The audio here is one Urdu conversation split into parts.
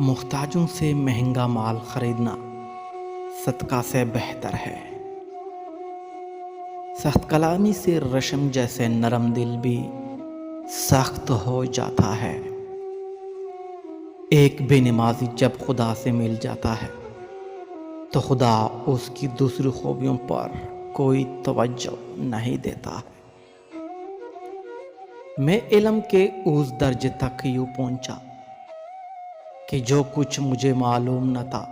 محتاجوں سے مہنگا مال خریدنا صدقہ سے بہتر ہے۔ سخت کلامی سے رشم جیسے نرم دل بھی سخت ہو جاتا ہے۔ ایک بے نمازی جب خدا سے مل جاتا ہے تو خدا اس کی دوسری خوبیوں پر کوئی توجہ نہیں دیتا۔ میں علم کے اس درجے تک یوں پہنچا کہ جو کچھ مجھے معلوم نہ تھا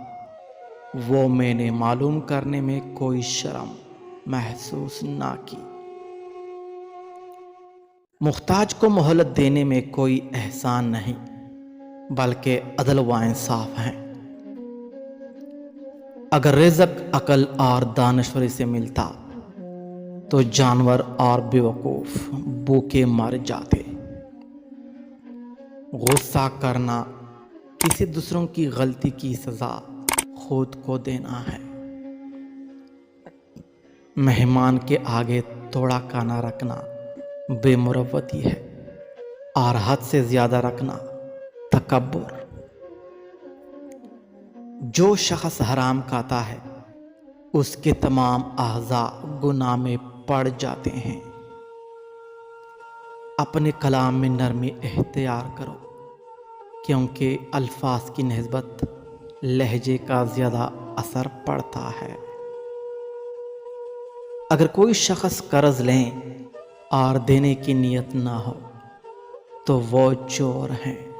وہ میں نے معلوم کرنے میں کوئی شرم محسوس نہ کی۔ محتاج کو مہلت دینے میں کوئی احسان نہیں بلکہ عدل و انصاف ہے۔ اگر رزق عقل اور دانشوری سے ملتا تو جانور اور بیوقوف بھوکے مر جاتے۔ غصہ کرنا کسی دوسروں کی غلطی کی سزا خود کو دینا ہے۔ مہمان کے آگے تھوڑا کھانا رکھنا بے مروتی ہے اور حد سے زیادہ رکھنا تکبر۔ جو شخص حرام کھاتا ہے اس کے تمام اعضاء گناہ میں پڑ جاتے ہیں۔ اپنے کلام میں نرمی اختیار کرو کیونکہ الفاظ کی نسبت لہجے کا زیادہ اثر پڑتا ہے۔ اگر کوئی شخص قرض لیں اور دینے کی نیت نہ ہو تو وہ چور ہیں۔